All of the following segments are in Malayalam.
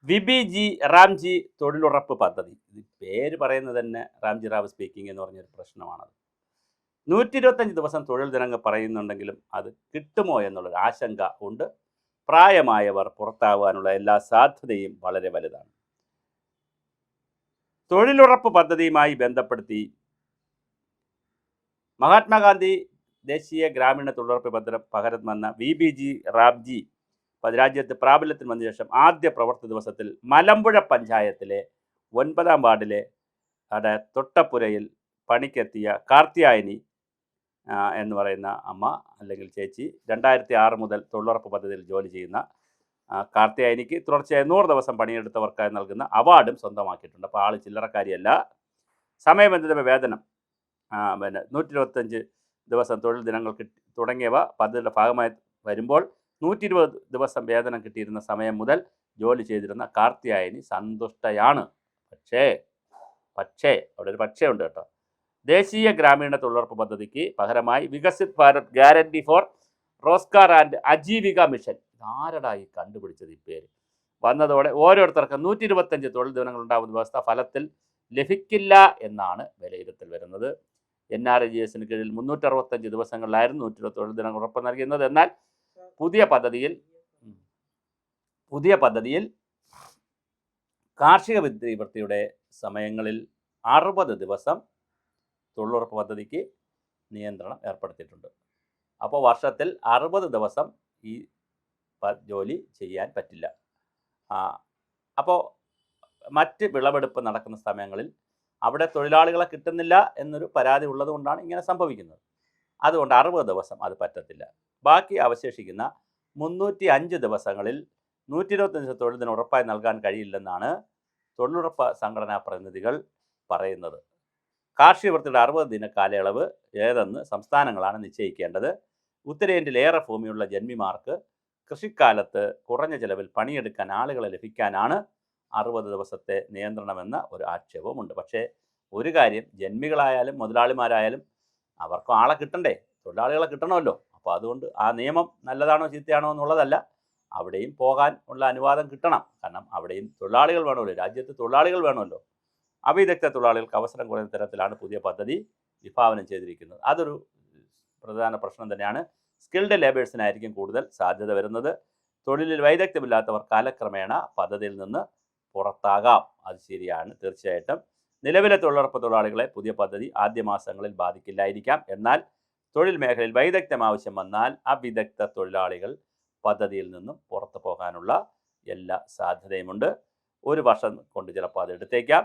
വിബിജി റാംജി തൊഴിലുറപ്പ് പദ്ധതി. ഇത് പേര് പറയുന്നത് തന്നെ റാംജി റാവ് സ്പീക്കിംഗ് എന്ന് പറഞ്ഞൊരു പ്രശ്നമാണത്. 125 ദിവസം തൊഴിൽ ദിനങ്ങൾ പറയുന്നുണ്ടെങ്കിലും അത് കിട്ടുമോ എന്നുള്ളൊരു ആശങ്ക ഉണ്ട്. പ്രായമായവർ പുറത്താവാനുള്ള എല്ലാ സാധ്യതയും വളരെ വലുതാണ്. തൊഴിലുറപ്പ് പദ്ധതിയുമായി ബന്ധപ്പെടുത്തി മഹാത്മാഗാന്ധി ദേശീയ ഗ്രാമീണ തൊഴിലുറപ്പ് പദ്ധതി പകരം വന്ന വിബിജി റാംജി രാജ്യത്ത് പ്രാബല്യത്തിൽ വന്ന ശേഷം ആദ്യ പ്രവൃത്തി ദിവസത്തിൽ മലമ്പുഴ പഞ്ചായത്തിലെ 9-ാം വാർഡിലെ തൊട്ടപ്പുരയിൽ പണിക്കെത്തിയ കാർത്തിയായനി എന്ന് പറയുന്ന അമ്മ അല്ലെങ്കിൽ ചേച്ചി 2006 മുതൽ തൊഴിലുറപ്പ് പദ്ധതിയിൽ ജോലി ചെയ്യുന്ന കാർത്തിയായനിക്ക് തുടർച്ചയായി 100 ദിവസം പണിയെടുത്തവർക്കായി നൽകുന്ന അവാർഡും സ്വന്തമാക്കിയിട്ടുണ്ട്. അപ്പോൾ ആൾ ചില്ലറക്കാരിയല്ല. സമയബന്ധിത വേതനം, 125 ദിവസം തൊഴിൽ ദിനങ്ങൾ തുടങ്ങിയവ പദ്ധതിയുടെ ഭാഗമായി വരുമ്പോൾ 120 ദിവസം വേതനം കിട്ടിയിരുന്ന സമയം മുതൽ ജോലി ചെയ്തിരുന്ന കാർത്തിയായനി സന്തുഷ്ടയാണ്. പക്ഷേ അവിടെ ഒരു പക്ഷേ ഉണ്ട് കേട്ടോ. ദേശീയ ഗ്രാമീണ തൊഴിലുറപ്പ് പദ്ധതിക്ക് പകരമായി Viksit Bharat guarantee four Rozgar and Ajeevika mission, ആരടാ ഈ കണ്ടുപിടിച്ചത് ഈ പേര്, വന്നതോടെ ഓരോരുത്തർക്കും 125 തൊഴിൽ ദിനങ്ങൾ ഉണ്ടാകുന്ന വ്യവസ്ഥ ഫലത്തിൽ ലഭിക്കില്ല എന്നാണ് വിലയിരുത്തൽ വരുന്നത്. NREGSന് കീഴിൽ 365 ദിവസങ്ങളിലായിരുന്നു 120 തൊഴിൽ ദിനങ്ങൾ ഉറപ്പ് നൽകുന്നത്. എന്നാൽ പുതിയ പദ്ധതിയിൽ കാർഷിക വൃത്തിയുടെ സമയങ്ങളിൽ 60 ദിവസം തൊഴിലുറപ്പ് പദ്ധതിക്ക് നിയന്ത്രണം ഏർപ്പെടുത്തിയിട്ടുണ്ട്. അപ്പോൾ വർഷത്തിൽ 60 ദിവസം ഈ ജോലി ചെയ്യാൻ പറ്റില്ല. അപ്പോൾ മറ്റ് വിളവെടുപ്പ് നടക്കുന്ന സമയങ്ങളിൽ അവിടെ തൊഴിലാളികളെ കിട്ടുന്നില്ല എന്നൊരു പരാതി ഉള്ളതുകൊണ്ടാണ് ഇങ്ങനെ സംഭവിക്കുന്നത്. അതുകൊണ്ട് 60 ദിവസം അത് പറ്റത്തില്ല. ബാക്കി അവശേഷിക്കുന്ന 305 ദിവസങ്ങളിൽ 125 തൊഴിൽ ദിനം ഉറപ്പായി നൽകാൻ കഴിയില്ലെന്നാണ് തൊഴിലുറപ്പ് സംഘടനാ പ്രതിനിധികൾ പറയുന്നത്. കാർഷിക വൃത്തിയുടെ 60 ദിന കാലയളവ് ഏതെന്ന് സംസ്ഥാനങ്ങളാണ് നിശ്ചയിക്കേണ്ടത്. ഉത്തരേന്ത്യയിൽ ഏറെ ഭൂമിയുള്ള ജന്മിമാർക്ക് കൃഷിക്കാലത്ത് കുറഞ്ഞ ചിലവിൽ പണിയെടുക്കാൻ ആളുകളെ ലഭിക്കാനാണ് 60 ദിവസത്തെ നിയന്ത്രണമെന്ന ഒരു ആക്ഷേപമുണ്ട്. പക്ഷേ ഒരു കാര്യം, ജന്മികളായാലും മുതലാളിമാരായാലും അവർക്കും ആളെ കിട്ടണ്ടേ, തൊഴിലാളികളെ കിട്ടണമല്ലോ. അപ്പോൾ അതുകൊണ്ട് ആ നിയമം നല്ലതാണോ ചീത്തയാണോ എന്നുള്ളതല്ല, അവിടെയും പോകാൻ ഉള്ള അനുവാദം കിട്ടണം. കാരണം അവിടെയും തൊഴിലാളികൾ വേണമല്ലോ, രാജ്യത്ത് തൊഴിലാളികൾ വേണമല്ലോ. അവിദഗ്ധ തൊഴിലാളികൾക്ക് അവസരം കുറയുന്ന തരത്തിലാണ് പുതിയ പദ്ധതി വിഭാവനം ചെയ്തിരിക്കുന്നത്. അതൊരു പ്രധാന പ്രശ്നം തന്നെയാണ്. സ്കിൽഡ് ലേബേഴ്സിനായിരിക്കും കൂടുതൽ സാധ്യത വരുന്നത്. തൊഴിലിൽ വൈദഗ്ധ്യമില്ലാത്തവർ കാലക്രമേണ പദ്ധതിയിൽ നിന്ന് പുറത്താകാം. അത് ശരിയാണ്, തീർച്ചയായിട്ടും. നിലവിലെ തൊഴിലുറപ്പ് തൊഴിലാളികളെ പുതിയ പദ്ധതി ആദ്യ മാസങ്ങളിൽ ബാധിക്കില്ലായിരിക്കാം. എന്നാൽ തൊഴിൽ മേഖലയിൽ വൈദഗ്ധ്യം ആവശ്യം വന്നാൽ അവിദഗ്ധ തൊഴിലാളികൾ പദ്ധതിയിൽ നിന്നും പുറത്തു പോകാനുള്ള എല്ലാ സാധ്യതയുമുണ്ട്. ഒരു വർഷം കൊണ്ട് ചിലപ്പോൾ അത് എടുത്തേക്കാം.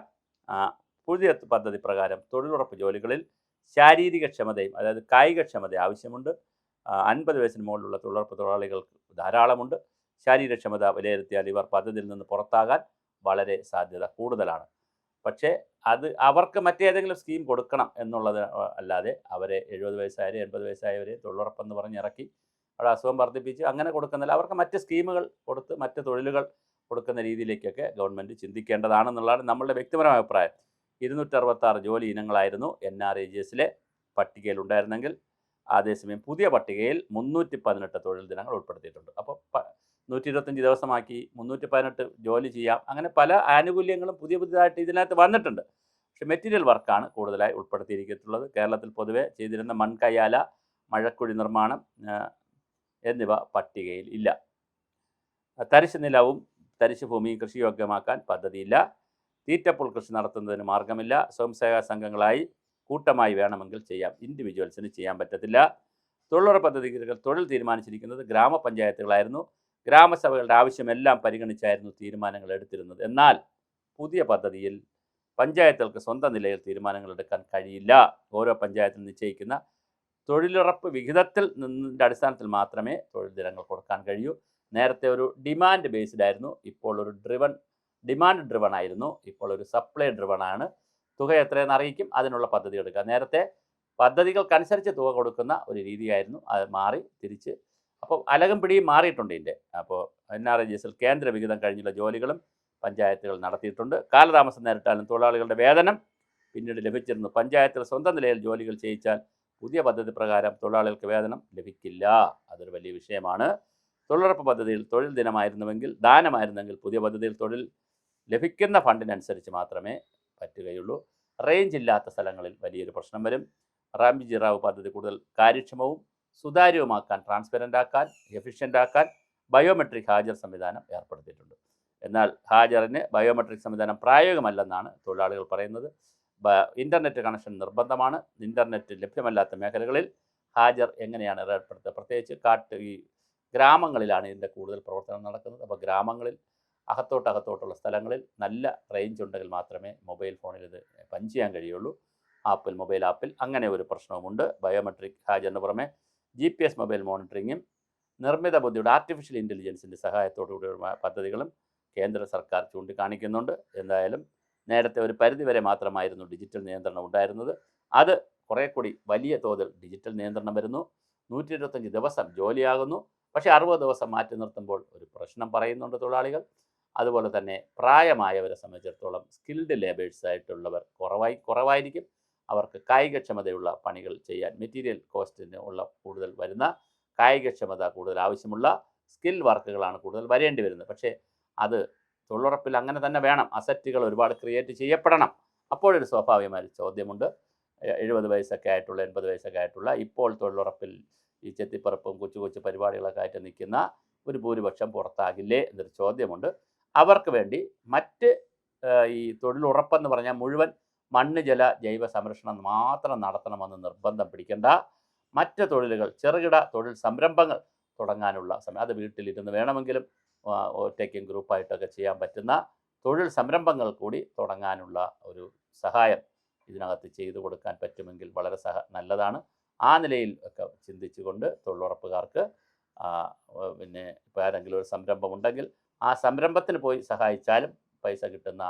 പുതിയ പദ്ധതി പ്രകാരം തൊഴിലുറപ്പ് ജോലികളിൽ ശാരീരിക ക്ഷമതയും അതായത് കായികക്ഷമത ആവശ്യമുണ്ട്. 50 വയസ്സിന് മുകളിലുള്ള തൊഴിലുറപ്പ് തൊഴിലാളികൾക്ക് ധാരാളമുണ്ട്. ശാരീരക്ഷമത വിലയിരുത്തിയാൽ ഇവർ പദ്ധതിയിൽ നിന്ന് പുറത്താകാൻ വളരെ സാധ്യത കൂടുതലാണ്. പക്ഷേ അത് അവർക്ക് മറ്റേതെങ്കിലും സ്കീം കൊടുക്കണം എന്നുള്ളത് അല്ലാതെ അവരെ 70 വയസ്സായവരെ 80 വയസ്സായവരെ തൊഴിലുറപ്പെന്ന് പറഞ്ഞ് ഇറക്കി അവിടെ അസുഖം വർദ്ധിപ്പിച്ച് അങ്ങനെ കൊടുക്കുന്നില്ല. അവർക്ക് മറ്റ് സ്കീമുകൾ കൊടുത്ത് മറ്റ് തൊഴിലുകൾ കൊടുക്കുന്ന രീതിയിലേക്കൊക്കെ ഗവൺമെൻറ് ചിന്തിക്കേണ്ടതാണെന്നുള്ളതാണ് നമ്മളുടെ വ്യക്തിപരമായ അഭിപ്രായം. 266 ജോലി ഇനങ്ങളായിരുന്നു NREGSലെ പട്ടികയിൽ ഉണ്ടായിരുന്നെങ്കിൽ അതേസമയം പുതിയ പട്ടികയിൽ 318 തൊഴിൽ ദിനങ്ങൾ ഉൾപ്പെടുത്തിയിട്ടുണ്ട്. അപ്പോൾ 125 ദിവസമാക്കി 318 ജോലി ചെയ്യാം. അങ്ങനെ പല ആനുകൂല്യങ്ങളും പുതിയതായിട്ട് ഇതിനകത്ത് വന്നിട്ടുണ്ട്. പക്ഷേ മെറ്റീരിയൽ വർക്കാണ് കൂടുതലായി ഉൾപ്പെടുത്തിയിരിക്കത്തുള്ളത്. കേരളത്തിൽ പൊതുവെ ചെയ്തിരുന്ന മൺകയ്യാല, മഴക്കുഴി നിർമ്മാണം എന്നിവ പട്ടികയിൽ ഇല്ല. തരിശ് നിലവും തരിശ് ഭൂമിയും കൃഷിയോഗ്യമാക്കാൻ പദ്ധതിയില്ല. തീറ്റപ്പുൽ കൃഷി നടത്തുന്നതിന് മാർഗമില്ല. സ്വയംസേവക സംഘങ്ങളായി കൂട്ടമായി വേണമെങ്കിൽ ചെയ്യാം, ഇൻഡിവിജ്വൽസിന് ചെയ്യാൻ പറ്റത്തില്ല. തൊഴിലുറപ്പ് പദ്ധതികൾ തൊഴിൽ തീരുമാനിച്ചിരിക്കുന്നത് ഗ്രാമപഞ്ചായത്തുകളായിരുന്നു. ഗ്രാമസഭകളുടെ ആവശ്യമെല്ലാം പരിഗണിച്ചായിരുന്നു തീരുമാനങ്ങൾ എടുത്തിരുന്നത്. എന്നാൽ പുതിയ പദ്ധതിയിൽ പഞ്ചായത്തുകൾക്ക് സ്വന്തം നിലയിൽ തീരുമാനങ്ങൾ എടുക്കാൻ കഴിയില്ല. ഓരോ പഞ്ചായത്തിലും നിശ്ചയിക്കുന്ന തൊഴിലുറപ്പ് വിഹിതത്തിൽ നിന്നിൻ്റെ അടിസ്ഥാനത്തിൽ മാത്രമേ തൊഴിൽ ദിനങ്ങൾ കൊടുക്കാൻ കഴിയൂ. നേരത്തെ ഒരു ഡിമാൻഡ് ബേസ്ഡ് ആയിരുന്നു, ഇപ്പോൾ ഒരു ഡിമാൻഡ് ഡ്രിവൺ ആയിരുന്നു, ഇപ്പോൾ ഒരു സപ്ലൈ ഡ്രിവൺ ആണ്. തുക എത്രയെന്ന് അറിയിക്കും, അതിനുള്ള പദ്ധതി എടുക്കുക. നേരത്തെ പദ്ധതികൾക്കനുസരിച്ച് തുക കൊടുക്കുന്ന ഒരു രീതിയായിരുന്നു, അത് മാറി തിരിച്ച്. അപ്പോൾ അലകും പിടിയും മാറിയിട്ടുണ്ട് ഇതിൻ്റെ. അപ്പോൾ NREGSൽ കേന്ദ്ര വിഹിതം കഴിഞ്ഞുള്ള ജോലികളും പഞ്ചായത്തുകൾ നടത്തിയിട്ടുണ്ട്. കാലതാമസം നേരിട്ടാലും തൊഴിലാളികളുടെ വേതനം പിന്നീട് ലഭിച്ചിരുന്നു. പഞ്ചായത്തുകൾ സ്വന്തം നിലയിൽ ജോലികൾ ചെയ്യിച്ചാൽ പുതിയ പദ്ധതി പ്രകാരം തൊഴിലാളികൾക്ക് വേതനം ലഭിക്കില്ല. അതൊരു വലിയ വിഷയമാണ്. തൊഴിലുറപ്പ് പദ്ധതിയിൽ തൊഴിൽ ദിനമായിരുന്നുവെങ്കിൽ ദാനമായിരുന്നെങ്കിൽ പുതിയ പദ്ധതിയിൽ തൊഴിൽ ലഭിക്കുന്ന ഫണ്ടിനനുസരിച്ച് മാത്രമേ പറ്റുകയുള്ളൂ. റേഞ്ച് ഇല്ലാത്ത സ്ഥലങ്ങളിൽ വലിയൊരു പ്രശ്നം വരും. റാംജി റാവു പദ്ധതി കൂടുതൽ കാര്യക്ഷമവും സുതാര്യവുമാക്കാൻ, ട്രാൻസ്പെറൻ്റ് ആക്കാൻ, എഫിഷ്യൻ്റ് ആക്കാൻ ബയോമെട്രിക് ഹാജർ സംവിധാനം ഏർപ്പെടുത്തിയിട്ടുണ്ട്. എന്നാൽ ഹാജറിന് ബയോമെട്രിക് സംവിധാനം പ്രായോഗികമല്ലെന്നാണ് തൊഴിലാളികൾ പറയുന്നത്. ഇൻ്റർനെറ്റ് കണക്ഷൻ നിർബന്ധമാണ്. ഇൻ്റർനെറ്റ് ലഭ്യമല്ലാത്ത മേഖലകളിൽ ഹാജർ എങ്ങനെയാണ് ഏർപ്പെടുത്തുക? പ്രത്യേകിച്ച് ഈ ഗ്രാമങ്ങളിലാണ് ഇതിൻ്റെ കൂടുതൽ പ്രവർത്തനം നടക്കുന്നത്. അപ്പോൾ ഗ്രാമങ്ങളിൽ അകത്തോട്ടുള്ള സ്ഥലങ്ങളിൽ നല്ല റേഞ്ച് ഉണ്ടെങ്കിൽ മാത്രമേ മൊബൈൽ ഫോണിൽ ഇത് പഞ്ച് ചെയ്യാൻ കഴിയുള്ളൂ. മൊബൈൽ ആപ്പിൽ അങ്ങനെ ഒരു പ്രശ്നവുമുണ്ട്. ബയോമെട്രിക് ഹാജറിന് പുറമെ GPS മൊബൈൽ മോണിറ്ററിങ്ങും നിർമ്മിത ബുദ്ധിയുടെ ആർട്ടിഫിഷ്യൽ ഇൻ്റലിജൻസിൻ്റെ സഹായത്തോടുകൂടിയുള്ള പദ്ധതികളും കേന്ദ്ര സർക്കാർ ചൂണ്ടിക്കാണിക്കുന്നുണ്ട്. എന്തായാലും നേരത്തെ ഒരു പരിധിവരെ മാത്രമായിരുന്നു ഡിജിറ്റൽ നിയന്ത്രണം ഉണ്ടായിരുന്നത്. അത് കുറേ കൂടി വലിയ തോതിൽ ഡിജിറ്റൽ നിയന്ത്രണം വരുന്നു. 125 ദിവസം ജോലിയാകുന്നു. പക്ഷേ 60 ദിവസം മാറ്റി നിർത്തുമ്പോൾ ഒരു പ്രശ്നം പറയുന്നുണ്ട് തൊഴിലാളികൾ. അതുപോലെ തന്നെ പ്രായമായവരെ സംബന്ധിച്ചിടത്തോളം സ്കിൽഡ് ലേബേഴ്സ് ആയിട്ടുള്ളവർ കുറവായിരിക്കും. അവർക്ക് കായികക്ഷമതയുള്ള പണികൾ ചെയ്യാൻ, മെറ്റീരിയൽ കോസ്റ്റിന് ഉള്ള കൂടുതൽ വരുന്ന കായികക്ഷമത കൂടുതൽ ആവശ്യമുള്ള സ്കിൽ വർക്കുകളാണ് കൂടുതൽ വരേണ്ടി വരുന്നത്. പക്ഷേ അത് തൊഴിലുറപ്പിൽ അങ്ങനെ തന്നെ വേണം. അസറ്റുകൾ ഒരുപാട് ക്രിയേറ്റ് ചെയ്യപ്പെടണം. അപ്പോഴൊരു സ്വാഭാവികമായ ചോദ്യമുണ്ട്. 70 വയസ്സൊക്കെ ആയിട്ടുള്ള 80 വയസ്സൊക്കെ ആയിട്ടുള്ള ഇപ്പോൾ തൊഴിലുറപ്പിൽ ഈ ചെത്തിപ്പറപ്പും കൊച്ചു പരിപാടികളൊക്കെ ആയിട്ട് നിൽക്കുന്ന ഒരു ഭൂരിപക്ഷം പുറത്താകില്ലേ എന്നൊരു ചോദ്യമുണ്ട്. അവർക്ക് വേണ്ടി മറ്റ് ഈ തൊഴിലുറപ്പെന്ന് പറഞ്ഞാൽ മുഴുവൻ മണ്ണ് ജല ജൈവ സംരക്ഷണം മാത്രം നടത്തണമെന്ന് നിർബന്ധം പിടിക്കേണ്ട. മറ്റ് തൊഴിലുകൾ, ചെറുകിട തൊഴിൽ സംരംഭങ്ങൾ തുടങ്ങാനുള്ള സമയം, അത് വീട്ടിലിരുന്ന് വേണമെങ്കിലും ഒറ്റയ്ക്കും ഗ്രൂപ്പായിട്ടൊക്കെ ചെയ്യാൻ പറ്റുന്ന തൊഴിൽ സംരംഭങ്ങൾ കൂടി തുടങ്ങാനുള്ള ഒരു സഹായം ഇതിനകത്ത് ചെയ്തു കൊടുക്കാൻ പറ്റുമെങ്കിൽ വളരെ നല്ലതാണ്. ആ നിലയിൽ ഒക്കെ ചിന്തിച്ചുകൊണ്ട് തൊഴിലുറപ്പുകാർക്ക് പിന്നെ ഇപ്പോൾ ആരെങ്കിലും ഒരു സംരംഭം ഉണ്ടെങ്കിൽ ആ സംരംഭത്തിന് പോയി സഹായിച്ചാലും പൈസ കിട്ടുന്ന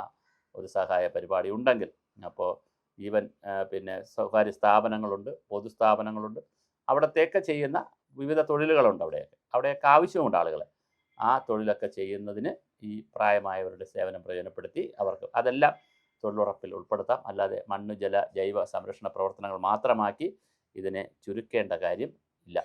ഒരു സഹായ പരിപാടി ഉണ്ടെങ്കിൽ, അപ്പോൾ ഈവൻ പിന്നെ സ്വകാര്യ സ്ഥാപനങ്ങളുണ്ട്, പൊതുസ്ഥാപനങ്ങളുണ്ട്, അവിടത്തേക്ക് ചെയ്യുന്ന വിവിധ തൊഴിലുകളുണ്ട്. അവിടെയൊക്കെ ആവശ്യമുണ്ട് ആളുകളെ. ആ തൊഴിലൊക്കെ ചെയ്യുന്നതിന് ഈ പ്രായമായവരുടെ സേവനം പ്രയോജനപ്പെടുത്തി അവർക്ക് അതെല്ലാം തൊഴിലുറപ്പിൽ ഉൾപ്പെടുത്താം. അല്ലാതെ മണ്ണ് ജല ജൈവ സംരക്ഷണ പ്രവർത്തനങ്ങൾ മാത്രമാക്കി ഇതിനെ ചുരുക്കേണ്ട കാര്യം ഇല്ല.